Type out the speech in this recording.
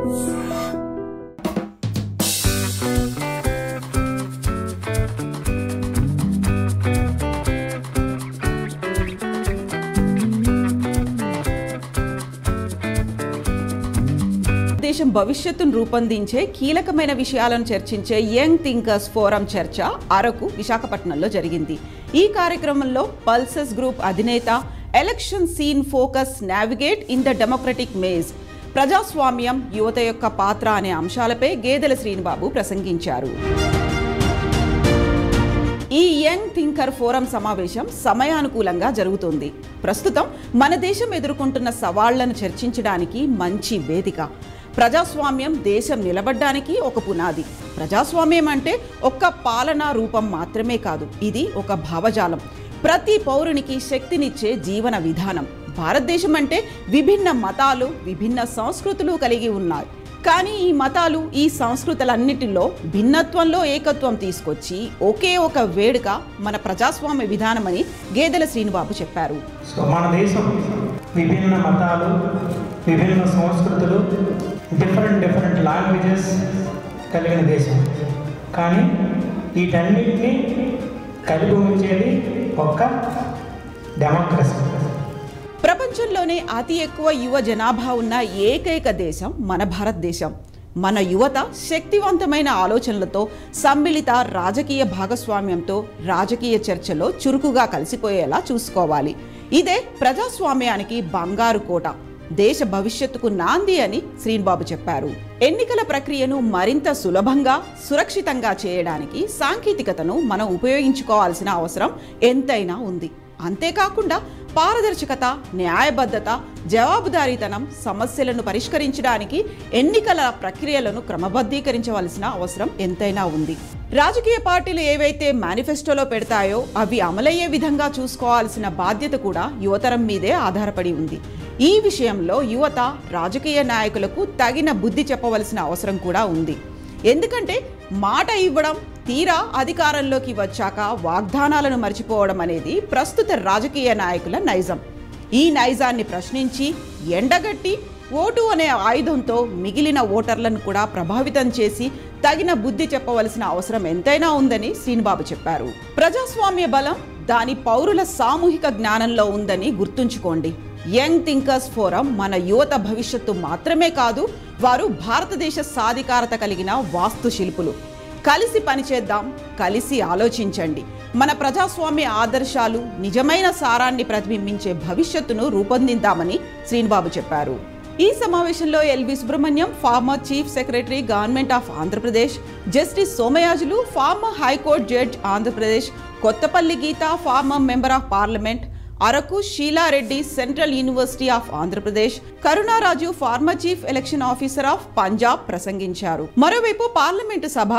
దేశం భవిష్యత్తును రూపొందించే కీలకమైన విషయాలను చర్చించే యంగ్ థింకర్స్ ఫోరం చర్చ అరకు విశాఖపట్నంలో జరిగింది. ఈ కార్యక్రమంలో పల్సస్ గ్రూప్ అధినేత election scene focus navigate in the democratic maze, ప్రజాస్వామ్యం, యువత యొక్క పాత్ర అనే అంశాలపై గేదెల శ్రీనిబాబు ప్రసంగించారు. ఈ యంగ్ థింకర్ ఫోరం సమావేశం సమయానుకూలంగా జరుగుతుంది. ప్రస్తుతం మన దేశం ఎదుర్కొంటున్న సవాళ్లను చర్చించడానికి మంచి వేదిక. ప్రజాస్వామ్యం దేశం నిలబడ్డానికి ఒక పునాది. ప్రజాస్వామ్యం అంటే ఒక్క పాలనా రూపం మాత్రమే కాదు, ఇది ఒక భావజాలం, ప్రతి పౌరునికి శక్తినిచ్చే జీవన విధానం. భారతదేశం అంటే విభిన్న మతాలు, విభిన్న సంస్కృతులు కలిగి ఉన్నాయి. కానీ ఈ మతాలు, ఈ సంస్కృతులన్నిటిలో భిన్నత్వంలో ఏకత్వం తీసుకొచ్చి ఒకే ఒక వేడుక మన ప్రజాస్వామ్య విధానమని గేదెల శ్రీనిబాబు చెప్పారు. మన దేశం విభిన్న మతాలు, విభిన్న సంస్కృతులు, డిఫరెంట్ లాంగ్వేజెస్ కలిగిన దేశం. కానీ వీటన్నిటినీ కలిపి ఉంచేది ఒక్క డెమోక్రసీ. ప్రపంచంలోనే అతి ఎక్కువ యువ జనాభా ఉన్న ఏకైక దేశం మన భారతదేశం. మన యువత శక్తివంతమైన ఆలోచనలతో, సమ్మిళిత రాజకీయ భాగస్వామ్యంతో రాజకీయ చర్చలో చురుకుగా కలిసిపోయేలా చూసుకోవాలి. ఇదే ప్రజాస్వామ్యానికి బంగారు కోట, దేశ భవిష్యత్తుకు నాంది అని శ్రీనిబాబు చెప్పారు. ఎన్నికల ప్రక్రియను మరింత సులభంగా, సురక్షితంగా చేయడానికి సాంకేతికతను మనం ఉపయోగించుకోవాల్సిన అవసరం ఎంతైనా ఉంది. అంతేకాకుండా పారదర్శకత, న్యాయబద్ధత, జవాబుదారీతనం, సమస్యలను పరిష్కరించడానికి ఎన్నికల ప్రక్రియలను క్రమబద్ధీకరించవలసిన అవసరం ఎంతైనా ఉంది. రాజకీయ పార్టీలు ఏవైతే మేనిఫెస్టోలో పెడతాయో అవి అమలయ్యే విధంగా చూసుకోవాల్సిన బాధ్యత కూడా యువతరం మీదే ఆధారపడి ఉంది. ఈ విషయంలో యువత రాజకీయ నాయకులకు తగిన బుద్ధి చెప్పవలసిన అవసరం కూడా ఉంది. ఎందుకంటే మాట ఇవ్వడం, తీరా అధికారంలోకి వచ్చాక వాగ్దానాలను మర్చిపోవడం అనేది ప్రస్తుత రాజకీయ నాయకుల నైజం. ఈ నైజాన్ని ప్రశ్నించి, ఎండగట్టి ఓటు అనే ఆయుధంతో మిగిలిన ఓటర్లను కూడా ప్రభావితం చేసి తగిన బుద్ధి చెప్పవలసిన అవసరం ఎంతైనా ఉందని శ్రీనిబాబు చెప్పారు. ప్రజాస్వామ్య బలం దాని పౌరుల సామూహిక జ్ఞానంలో ఉందని గుర్తుంచుకోండి. యంగ్ థింకర్స్ ఫోరం మన యువత భవిష్యత్తు మాత్రమే కాదు, వారు భారతదేశ సాధికారత కలిగిన వాస్తు శిల్పులు. కలిసి పనిచేద్దాం, కలిసి ఆలోచించండి. మన ప్రజాస్వామ్య ఆదర్శాలు, నిజమైన సారాన్ని ప్రతిబింబించే భవిష్యత్తును రూపొందిద్దామని శ్రీనిబాబు చెప్పారు. ఈ సమావేశంలో LV Subrahmanyam, former chief secretary government of Andhra Pradesh, justice Somayajulu, farmer high court judge Andhra Pradesh, Kothapalli Gita, farmer member of parliament, Araku షీలారెడ్డి, central university of Andhra Pradesh, కరుణారాజు, former chief election officer of Punjab ప్రసంగించారు. మరోవైపు పార్లమెంటు సభ